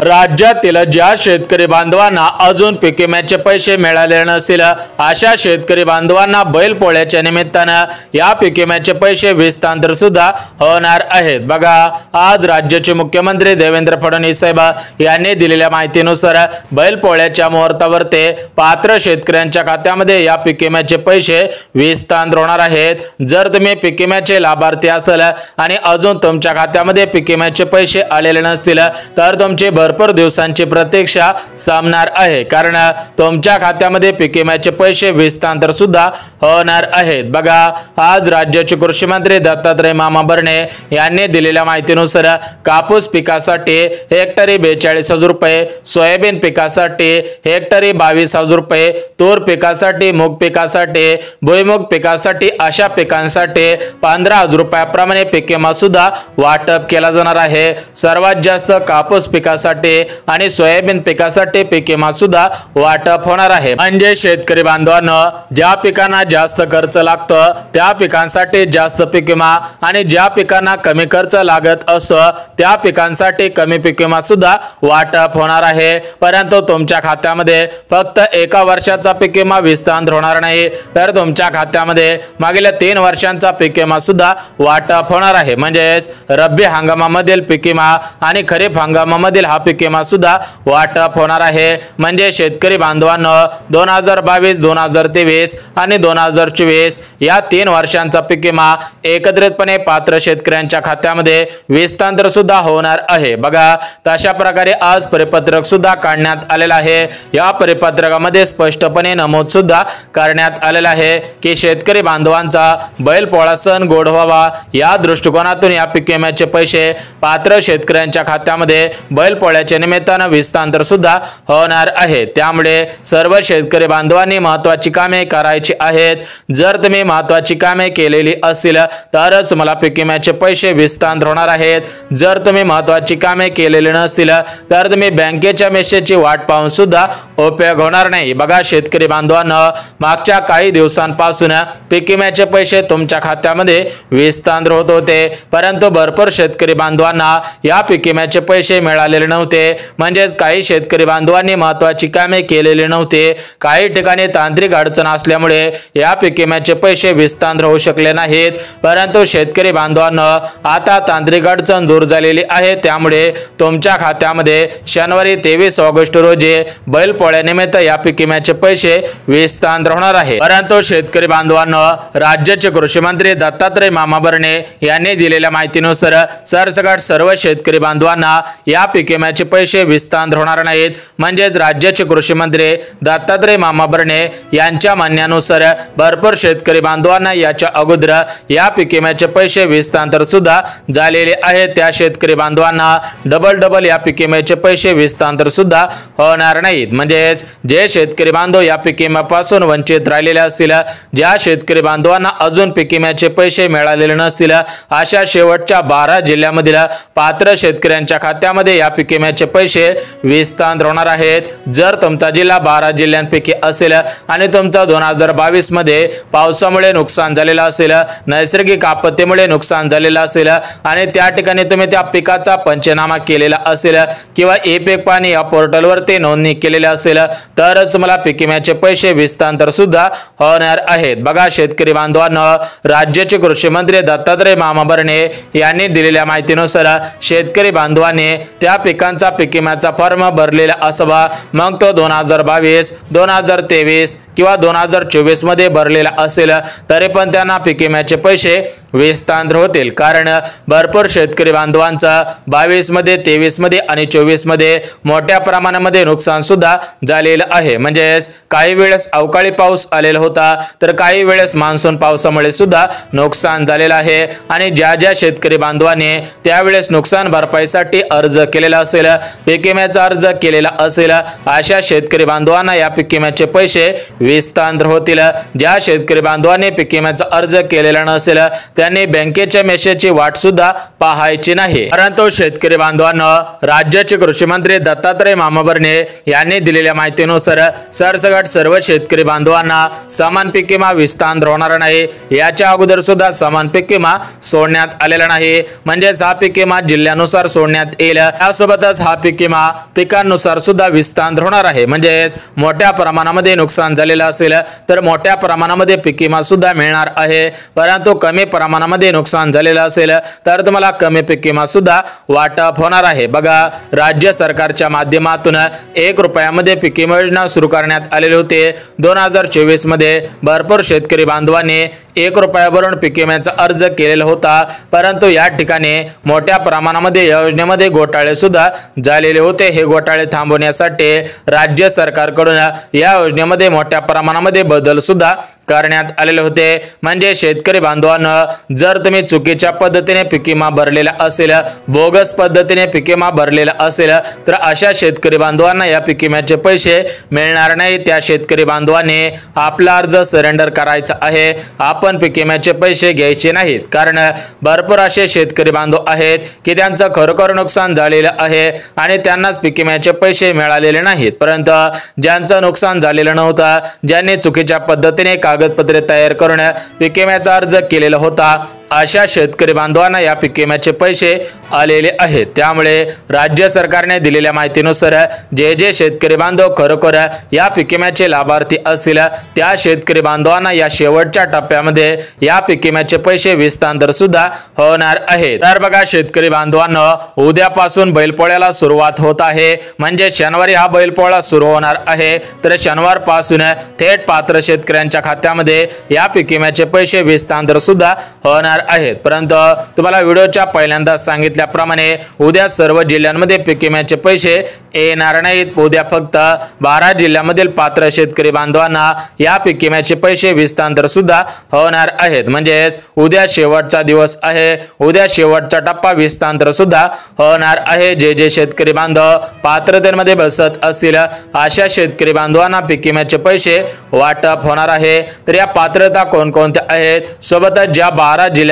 राज्यातील ज्या शेतकरी बांधवांना अजून पीक विम्याचे पैसे मिळाले नसतील अशा शेतकरी बांधवांना बैलपोळ्याच्या निमित्ताने या पीक विम्याचे पैसे विस्तांतर सुद्धा होणार आहेत। बघा, आज राज्याचे मुख्यमंत्री देवेंद्र फडणवीस साहेब यांनी दिलेल्या माहितीनुसार बैलपोळ्याच्या मुहूर्तावर ते पात्र शेतकऱ्यांच्या खात्यामध्ये या पीक विम्याचे पैसे विस्तांतर होणार आहेत। जर तुम्ही पीक विम्याचे लाभार्थी असाल आणि अजून तुमच्या खात्यामध्ये पीक विम्याचे पैसे आलेले नसतील तर तुमची भरपूर दिवसांची प्रतीक्षा संपणार आहे, कारण तुमच्या खात्यामध्ये पीक विम्याचे पैसे विस्तांतर सुद्धा होणार आहेत। बघा, आज राज्याचे कृषी मंत्री दत्तात्रय मामा भरणे यांनी दिलेल्या माहितीनुसार कापूस पिकासाठी हेक्टरी 42,000 रुपये, सोयाबीन पिकासाठी हेक्टरी 22,000 रुपये, तूर पिकासाठी, मूग पिकासाठी, भुईमूग पिकासाठी अशा पिकांसाठी 15,000 रुपयाप्रमाणे पीक विमा सुद्धा वाटप केला जाणार आहे। सर्वात जास्त कापूस पिकासाठी आणि सोयाबीन पिकासाठी पीक विमा सुद्धा वाटप होणार आहे। म्हणजे शेतकरी बांधवांनो, ज्या पिकांना जास्त खर्च लागतो त्या पिकांसाठी जास्त पीक विमा आणि ज्या पिकांना कमी खर्च लागत असतो त्या पिकांसाठी कमी पीक विमा सुद्धा वाटप होणार आहे। परंतु तुमच्या खात्यामध्ये फक्त एका वर्षाचा पीक विमा विस्तार होणार नाही, तर तुमच्या खात्यामध्ये मागील 3 वर्षांचा पीक विमा सुद्धा वाटप होणार आहे। म्हणजेच रब्बी हंगामामधील पीक विमा आणि खरीप हंगामामधील हा पीक विमा सुद्धा वाटप होणार आहे। म्हणजे शेतकरी बांधवांनो, 2022, 2023 आणि 2024 या 3 वर्षांचा पीक विमा एकत्रितपणे पात्र शेतकऱ्यांच्या खात्यामध्ये विस्तार सुद्धा होणार आहे। बघा, तशा प्रकारे आज परिपत्रक सुद्धा काढण्यात आलेला आहे। या परिपत्रकामध्ये स्पष्टपणे नमूद सुद्धा करण्यात आलेला आहे की शेतकरी बांधवांचा बैलपोळा सण गोड व्हावा या दृष्टिकोनातून या पीक विम्याचे पैसे पात्र शेतकऱ्यांच्या खात्यामध्ये बैलपोळ्याच्या निमित्ताने विस्तार सुद्धा होणार आहे। त्यामुळे सर्व शेतकरी बांधवांनी महत्त्वाची कामे करायची आहेत। जर तुम्ही महत्त्वाची कामे केलेली असतील तरच मला पीक विम्याचे पैसे विस्तार होणार आहेत। जर तुम्ही महत्त्वाची कामे केलेली नसतील तर तुम्ही बँकेच्या मेसेजची वाट पाहून सुद्धा उपयोग होणार नाही। बघा शेतकरी बांधवांनो, मागच्या काही दिवसांपासून पीक विम्याचे पैसे तुमच्या खात्यामध्ये विस्तार होत होते, परंतु भरपूर शेतकरी बांधवांना या पीक विम्याचे पैसे मिळालेले नव्हते। म्हणजेच काही शेतकरी बांधवांनी महत्त्वाची कामे केलेली नव्हती, काही ठिकाणी तांत्रिक अडचण असल्यामुळे या पीक विम्याचे पैसे विस्तार होऊ शकले नाहीत। परंतु शेतकरी बांधवांनो, आता तांत्रिक अडचण दूर झालेली आहे, त्यामुळे तुमच्या खात्यामध्ये शनिवारी 23 ऑगस्ट रोजी बैलपोळ्यानिमित्त या पीक विम्याचे पैसे विस्तार होणार आहे। परंतु शेतकरी बांधवांनो, राज्याचे कृषी मंत्री दत्तात्रय मामा भरणे यांनी दिलेल्या माहितीनुसार सरसकट सर्व शेतकरी बांधवांना या पीक विम्याचे पैसे विस्तार होणार नाहीत। म्हणजेच राज्याचे कृषी मंत्री दत्तात्रय मामा भरणे यांच्या म्हणण्यानुसार भरपूर शेतकरी बांधवांना याच्या अगोदर या पीक विम्याचे पैसे विस्तार सुद्धा झालेले आहेत। त्या शेतकरी बांधवांना डबल या पीक विम्याचे पैसे विस्तार सुद्धा होणार नाहीत। म्हणजेच जे शेतकरी बांधव या पीक विम्यापासून वंचित राहिलेले असतील, ज्या शेतकरी बांधवांना अजून पीक विम्याचे पैसे मिळालेले नसतील, अशा शेवटच्या 12 जिल्ह्यामधील पात्र शेतकऱ्यांच्या खात्यामध्ये या पीक विम्याचे पैसे विस्तार होणार आहेत। जर तुमचा जिल्हा 12 जिल्ह्यांपैकी असेल आणि तुमचा 2022 मध्ये पावसामुळे नुकसान झालेलं असेल, नैसर्गिक आपत्तीमुळे नुकसान झालेलं असेल आणि त्या ठिकाणी तुम्ही त्या पिकाचा पंचनामा केलेला असेल किंवा ई-पीक पाणी या पोर्टलवरती नोंदणी केलेली असेल तरच मला पीक विम्याचे पैसे विस्तार सुद्धा होणार आहेत। बघा शेतकरी बांधवांनो, राज्याचे कृषी मंत्री दत्तात्रय मामा भरणे यांनी दिलेल्या माहितीनुसार शेतकरी बांधवांनी त्या पिकांचा पीक विम्याचा फॉर्म भरलेला असावा, मग तो 2022, 2023 किंवा 2024 मध्ये भरलेला असेल तरी पण त्यांना पीक विम्याचे पैसे विस्तार होतील। कारण भरपूर शेतकरी बांधवांचा 22 मध्ये, 23 मध्ये आणि 24 मध्ये मोठ्या प्रमाणामध्ये नुकसान सुद्धा झालेलं आहे। म्हणजेच काही वेळेस अवकाळी पाऊस आलेला होता, तर काही वेळेस मान्सून पावसामुळे सुद्धा नुकसान झालेलं आहे। आणि ज्या शेतकरी बांधवांनी त्यावेळेस नुकसान भरपाईसाठी अर्ज केलेला असेल, पीक विम्याचा अर्ज केलेला असेल, अशा शेतकरी बांधवांना या पीक विम्याचे पैसे विस्तार होतील। ज्या शेतकरी बांधवांनी पीक विम्याचा अर्ज केलेला नसेल त्या त्यांनी बँकेच्या मेसेजची वाट सुद्धा पाहायची नाही। परंतु शेतकरी बांधवांनो, राज्याचे कृषी मंत्री दत्तात्रय मामाभरणे यांनी दिलेल्या माहितीनुसार सरसकट सर्व शेतकरी बांधवांना समान पीक विमा विस्तार होणार नाही। याच्या अगोदर सुद्धा समान पीक विमा सोडण्यात आलेला नाही, म्हणजे हा पीक विमा जिल्ह्यानुसार सोडण्यात येईल। यासोबतच हा पीक विमा पिकांनुसार सुद्धा विस्तार होणार आहे, म्हणजे मोठ्या प्रमाणामध्ये नुकसान झालेलं असेल तर मोठ्या प्रमाणामध्ये पीक विमा सुद्धा मिळणार आहे, परंतु कमी प्रमाणामध्ये नुकसान झालेलं असेल तर तुम्हाला कमी पीक विमा सुद्धा वाटप होणार आहे। बघा, राज्य सरकारच्या माध्यमातून 1 रुपयामध्ये पीक विमा योजना सुरू करण्यात आलेली होती। 2024 मध्ये भरपूर शेतकरी बांधवांनी 1 रुपयावरून पीक विम्याचा अर्ज केलेला होता, परंतु या ठिकाणी मोठ्या प्रमाणामध्ये योजनेमध्ये घोटाळे सुद्धा झालेले होते। हे घोटाळे थांबवण्यासाठी राज्य सरकारकडून या योजनेमध्ये मोठ्या प्रमाणामध्ये बदल सुद्धा करण्यात आलेले होते। म्हणजे शेतकरी बांधवांनो, जर तुम्ही चुकीच्या पद्धतीने पीक विमा भरलेला असेल, बोगस पद्धतीने पीक विमा भरलेला असेल तर अशा शेतकरी बांधवांना या पीक विम्याचे पैसे मिळणार नाही। त्या शेतकरी बांधवांनी आपला अर्ज सरेंडर करायचा आहे, आपण पीक विम्याचे पैसे घ्यायचे नाहीत। कारण भरपूर असे शेतकरी बांधव आहेत की त्यांचं खरोखर नुकसान झालेलं आहे आणि त्यांनाच पीक विम्याचे पैसे मिळालेले नाहीत, परंतु ज्यांचं नुकसान झालेलं नव्हतं, ज्यांनी चुकीच्या पद्धतीने कागदपत्रे तयार करून पीक विम्याचा अर्ज केलेला होता, अशा शेतकरी बांधवांना या पीक विम्याचे पैसे आलेले आहेत। त्यामुळे राज्य सरकारने दिलेल्या माहितीनुसार जे शेतकरी बांधव खरोखर या पीक विम्याचे लाभार्थी असतील त्या शेतकरी बांधवांना या शेवटच्या टप्प्यामध्ये या पीक विम्याचे पैसे विस्तार सुद्धा होणार आहेत। तर बघा शेतकरी बांधवांनो, उद्यापासून बैलपोळ्याला सुरुवात होत आहे, म्हणजे शनिवारी हा बैलपोळा सुरू होणार आहे। तर शनिवार पासून थेट पात्र शेतकऱ्यांच्या खात्यामध्ये या पीक विम्याचे पैसे विस्तार सुद्धा होणार आहेत। परंतु तुम्हाला व्हिडिओच्या पहिल्यांदा सांगितल्याप्रमाणे उद्या सर्व जिल्ह्यांमध्ये पीक विम्याचे पैसे येणार नाहीत। उद्या फक्त 12 जिल्ह्यांमधील पात्र शेतकरी बांधवांना या पीक विम्याचे पैसे विस्तार सुद्धा होणार आहेत। म्हणजे उद्या शेवटचा दिवस आहे, उद्या शेवटचा टप्पा विस्तार सुद्धा होणार आहे। जे शेतकरी बांधव पात्रतेमध्ये बसत असतील अशा शेतकरी बांधवांना पीक विम्याचे पैसे वाटप होणार आहे। तर या पात्रता कोणकोणत्या आहेत, सोबतच ज्या 12 जिल्ह्यांमध्ये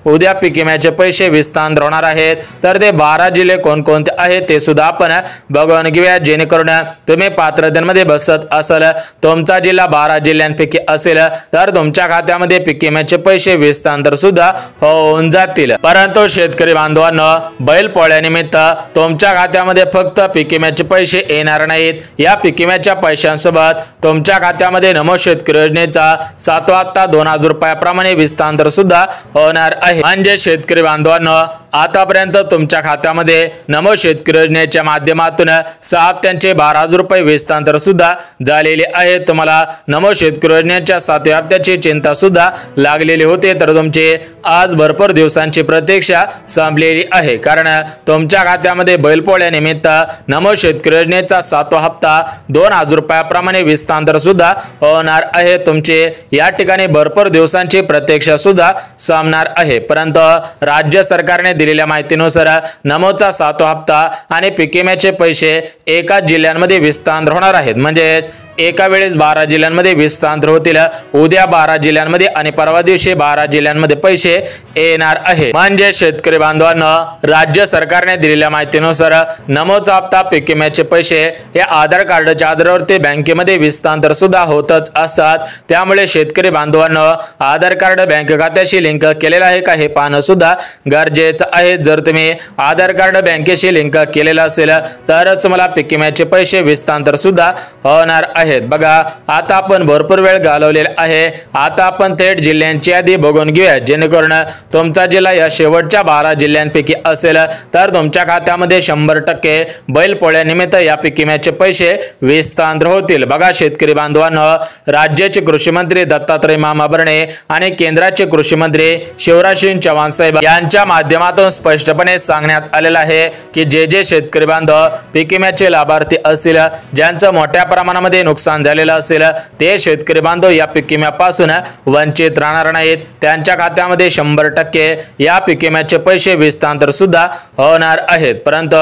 उद्या पीक विम्याचे पैसे विस्तार होणार आहेत, तर ते 12 जिल्हे कोणकोणते आहेत ते सुद्धा आपण बघून घेऊया, जेणेकरून तुम्ही पात्रतेमध्ये बसत असाल, तुमचा जिल्हा 12 जिल्ह्यांपैकी असेल तर तुमच्या खात्यामध्ये पीक विम्याचे पैसे विस्तार सुद्धा होऊन जातील। परंतु शेतकरी बांधवांनो, बैलपोळ्यानिमित्त तुमच्या खात्यामध्ये फक्त पीक विम्याचे पैसे येणार नाहीत, या पीक विम्याच्या पैशांसोबत तुमच्या खात्यामध्ये नमो शेतकरी योजनेचा 7वा हप्ता 2000 रुपयाप्रमाणे विस्तार सुद्धा होणार आहे। म्हणजे शेतकरी बांधवांनो, आतापर्यंत तुमच्या खात्यामध्ये नमो शेतकरी योजनेच्या माध्यमातून 6 हप्त्यांचे 12,000 रुपये विस्तार सुद्धा झालेले आहे। तुम्हाला नमो शेतकरी योजनेच्या 7व्या हप्त्याची चिंता सुद्धा लागलेली होती, तर तुमची आज भरपूर दिवसांची प्रतीक्षा संपलेली आहे, कारण तुमच्या खात्यामध्ये बैलपोळ्यानिमित्त नमो शेतकरी योजनेचा 7वा हप्ता 2000 रुपयाप्रमाणे विस्तार सुद्धा होणार आहे। तुमचे या ठिकाणी भरपूर दिवसांची प्रतीक्षा सुद्धा संपणार आहे। परंतु राज्य सरकारने दिलेल्या माहितीनुसार नमोचा 7वा हप्ता आणि पीक विम्याचे पैसे एकाच जिल्ह्यांमध्ये विस्तार होणार आहेत, म्हणजे एका वेळेस 12 जिल्ह्यांमध्ये विस्तार होतील। उद्या 12 जिल्ह्यांमध्ये आणि परवा दिवशी 12 जिल्ह्यांमध्ये पैसे येणार आहे। म्हणजे शेतकरी बांधवांनो, राज्य सरकारने दिलेल्या माहितीनुसार नमोचा हप्ता, पीक विम्याचे पैसे हे आधार कार्डच्या आधारावरती बँकेमध्ये विस्तार सुद्धा होतच असतात। त्यामुळे शेतकरी बांधवांनो, आधार कार्ड बँक खात्याशी लिंक केलेला आहे का हे पाहणं सुद्धा गरजेचं आहे। जर तुम्ही आधार कार्ड बँकेशी लिंक केलेलं असेल तरच तुम्हाला पीक विम्याचे पैसे विस्तार सुद्धा होणार आहेत। बघा, आता आपण भरपूर वेळ घालवलेला आहे, आता आपण थेट जिल्ह्यांची यादी बघून घेऊया, जेणेकरून तुमचा जिल्हा या शेवटच्या 12 जिल्ह्यांपैकी असेल तर तुमच्या खात्यामध्ये 100% बैलपोळ्यानिमित्त या पीक विम्याचे पैसे विस्तार होतील। बघा शेतकरी बांधवांनो, राज्याचे कृषी मंत्री दत्तात्रय मामाभरणे आणि केंद्राचे कृषी मंत्री शिवराज सिंग चौहान साहेब यांच्या माध्यमातून स्पष्टपणे सांगण्यात आलेलं आहे की जे शेतकरी बांधव पीक विम्याचे लाभार्थी असतील, ज्यांचं मोठ्या प्रमाणामध्ये नुकसान झालेलं असेल ते शेतकरी बांधव या पीक विम्यापासून वंचित राहणार नाहीत। त्यांच्या खात्यामध्ये 100% या पीक विम्याचे पैसे हस्तांतर सुद्धा होणार आहेत। परंतु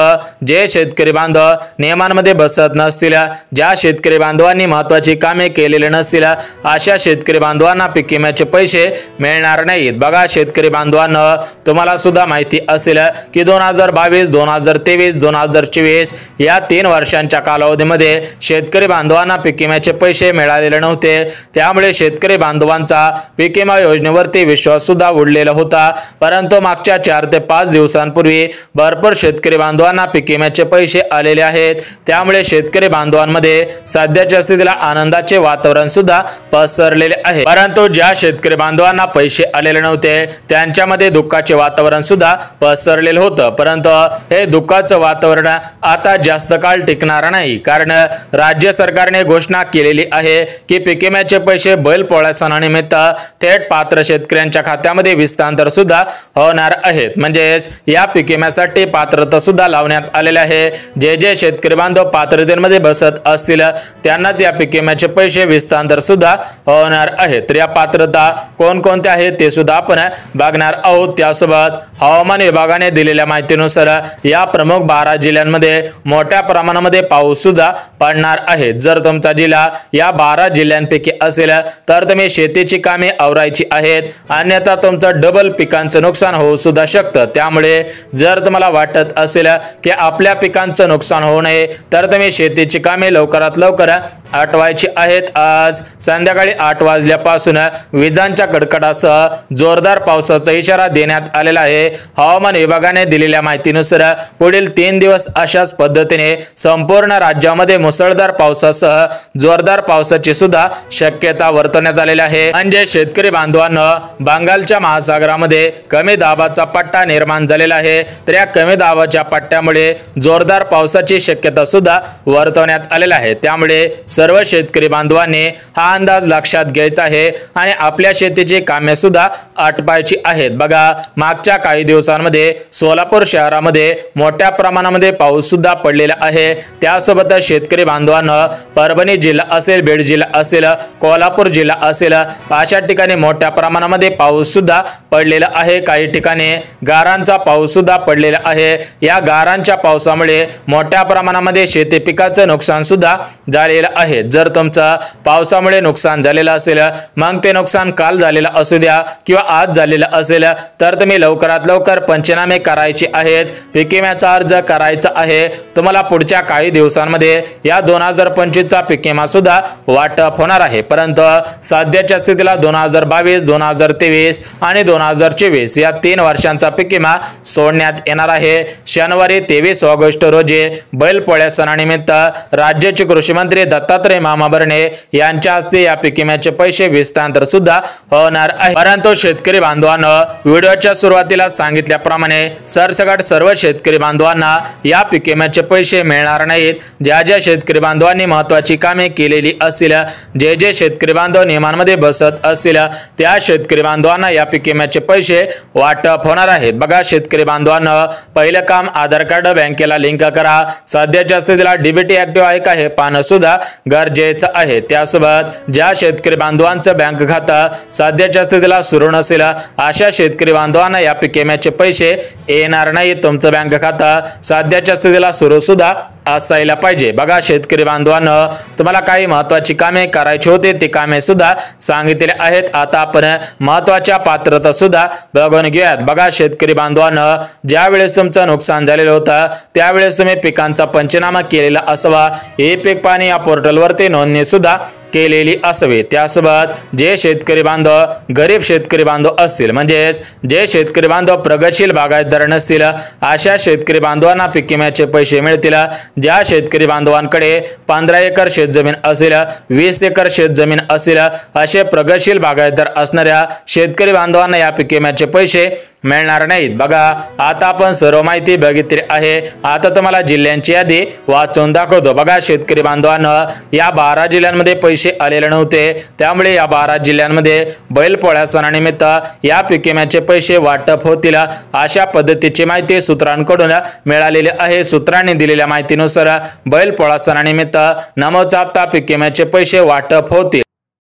जे शेतकरी बांधव नियमांमध्ये बसत नसतील, ज्या शेतकरी बांधवांनी महत्त्वाची कामे केलेली नसतील, अशा शेतकरी बांधवांना पीक विम्याचे पैसे मिळणार नाहीत। बघा शेतकरी बांधवांनो, तुम्हाला सुद्धा माहिती असेल की 2022, 2023, 2024 या 3 वर्षांच्या कालावधीमध्ये शेतकरी बांधवांना पीक विम्याचे पैसे मिळालेले नव्हते। त्यामुळे शेतकरी बांधवांचा पीक विमा योजनेवरती विश्वास सुद्धा उडलेला होता। परंतु मागच्या 4 ते 5 दिवसांपूर्वी भरपूर शेतकरी बांधवांना पीक विम्याचे पैसे आलेले आहेत। त्यामुळे शेतकरी बांधवांमध्ये सध्याच्या स्थितीला आनंदाचे वातावरण सुद्धा पसरलेले आहे। परंतु ज्या शेतकरी बांधवांना पैसे आलेले नव्हते त्यांच्यामध्ये दुःखाचे वातावरण सुद्धा पसरलेलं होतं। परंतु हे दुःखाचं वातावरण आता जास्त काळ टिकणार नाही, कारण राज्य सरकारने घोषणा केलेली आहे की पीक विम्याचे पैसे बैलपोळा सणानिमित्त थेट पात्र शेतकऱ्यांच्या खात्यामध्ये हस्तांतर सुद्धा होणार आहेत। म्हणजेच या पीक विम्यासाठी पात्रता सुद्धा लावण्यात आलेली आहे। जे शेतकरी बांधव पात्रतेमध्ये बसत असतील त्यांनाच या पीक विम्याचे पैसे हस्तांतर सुद्धा होणार आहेत। तर या पात्रता कोणकोणत्या आहेत ते सुद्धा आपण बघणार आहोत। त्यासोबत हवामान विभागाने दिलेल्या माहितीनुसार या प्रमुख 12 जिल्ह्यांमध्ये मोठ्या प्रमाणामध्ये पाऊस सुद्धा पडणार आहे। जर तुमचा जिल्हा या 12 जिल्ह्यांपैकी असेल तर तुम्ही शेतीची कामे आवरायची आहेत, अन्यथा तुमचं डबल पिकांचं नुकसान होऊ सुद्धा शकतं। त्यामुळे जर तुम्हाला वाटत असेल की आपल्या पिकांचं नुकसान होऊ नये तर तुम्ही शेतीची कामे लवकरात लवकर आटवायची आहेत। आज संध्याकाळी 8 वाजल्यापासून विजांच्या कडकडासह जोरदार पावसाचा इशारा देण्यात आलेला आहे। हवामान विभागाने दिलेल्या माहितीनुसार पुढील 3 दिवस अशाच पद्धतीने संपूर्ण राज्यामध्ये मुसळधार पावसासह जोरदार पावसाची सुद्धा शक्यता वर्तवण्यात आलेली आहे। म्हणजे शेतकरी बांधवांनो, बंगालच्या महासागरामध्ये कमी दाबाचा पट्टा निर्माण झालेला आहे। तर या कमी दाबाच्या पट्ट्यामुळे जोरदार पावसाची शक्यता सुद्धा वर्तवण्यात आलेली आहे। त्यामुळे सर्व शेतकरी बांधवांनी हा अंदाज लक्षात घ्यायचा आहे आणि आपल्या शेतीची कामे सुद्धा आटपायची आहेत। बघा मागच्या काही दिवसांमध्ये सोलापूर शहरामध्ये मोठ्या प्रमाणामध्ये पाऊस सुद्धा पडलेला आहे। त्यासोबतच शेतकरी बांधवांनो, परभणी जिल्हा असेल, बीड जिल्हा असेल, कोल्हापूर जिल्हा असेल, अशा ठिकाणी मोठ्या प्रमाणामध्ये पाऊस सुद्धा पडलेला आहे। काही ठिकाणी गारांचा पाऊस सुद्धा पडलेला आहे। या गारांच्या पावसामुळे मोठ्या प्रमाणामध्ये शेती पिकाचं नुकसान सुद्धा झालेलं आहे। जर तुमचं पावसामुळे नुकसान झालेलं असेल, मग ते नुकसान काल झालेलं असू द्या किंवा आज झालेलं असेल, तर तुम्ही लवकरात लवकर पंचनामे करायचे आहेत, पीक विम्याचा अर्ज करायचा आहे। तुम्हाला पुढच्या काही दिवसांमध्ये या 2025 चा पीक विमा सुद्धा वाटप होणार आहे। परंतु सध्याच्या स्थितीला 2022, 2023 आणि 2024 या 3 वर्षांचा पीक विमा सोडण्यात येणार आहे। शनिवारी 23 ऑगस्ट रोजी बैलपोळ्या सणानिमित्त राज्याचे कृषी मंत्री दत्तात्रय मामा भरणे यांच्या हस्ते या पीक विम्याचे पैसे हस्तांतर सुद्धा होणार आहे। परंतु शेतकरी बांधवांनो, व्हिडिओच्या सुरुवातीला सांगितल्याप्रमाणे सरसकट सर्व शेतकरी बांधवांना या पीक विम्याचे पैसे मिळणार नाहीत। ज्या शेतकरी बांधवांनी महत्त्वाची कामे केलेली असतील, जे शेतकरी बांधव नियमांमध्ये बसत असतील, त्या शेतकरी बांधवांना या पीक विम्याचे पैसे वाटप होणार आहेत। बघा शेतकरी बांधवांनो, पहिलं काम आधार कार्ड बँकेला लिंक करा। सध्याच्या स्थितीला डीबीटी ऍक्टिव्ह आहे का हे पाहणं सुद्धा गरजेचं आहे। त्यासोबत ज्या शेतकरी बांधवांचं बँक खातं सध्याच्या स्थितीला सुरू नसेल, अशा शेतकरी बांधवांना या पीक विम्याचे पैसे येणार नाही। तुमचं बँक खातं सध्याच्या स्थितीला सुरू सुद्धा असायला पाहिजे। बघा शेतकरी बांधवांनो, तुम्हाला काही महत्त्वाची कामे करायची होती, ती कामे सुद्धा सांगितलेली आहेत। आता आपण महत्त्वाच्या पात्रता सुद्धा बघून घेऊयात। बघा शेतकरी बांधवांनो, ज्या वेळेस तुमचं नुकसान झालेलं होतं त्यावेळेस तुम्ही पिकांचा पंचनामा केलेला असावा। हे पीक पाणी या पोर्टलवरती नोंदणी सुद्धा केलेली असावी। त्यासोबत जे शेतकरी बांधव गरीब शेतकरी बांधव असतील, म्हणजेच जे शेतकरी बांधव प्रगतशील बागायतदार नसतील, अशा शेतकरी बांधवांना पीक विम्याचे पैसे मिळतील। ज्या शेतकरी बांधवांकडे 15 एकर शेतजमीन असेल, 20 एकर शेतजमीन असेल, असे प्रगतशील बागायतदार असणाऱ्या शेतकरी बांधवांना या पीक विम्याचे पैसे मिळणार नाहीत। बघा आता आपण सर्व माहिती बघितली आहे। आता तुम्हाला जिल्ह्यांची यादी वाचून दाखवतो। बघा शेतकरी बांधवांनो, या 12 जिल्ह्यांमध्ये पैसे आलेले नव्हते, त्यामुळे या 12 जिल्ह्यांमध्ये बैलपोळ्या सणानिमित्त या पीक विम्याचे पैसे वाटप होतील अशा पद्धतीची माहिती सूत्रांकडून मिळालेली आहे। सूत्रांनी दिलेल्या माहितीनुसार बैलपोळा सणानिमित्त नमोचा हप्ता पीक विम्याचे पैसे वाटप होतील।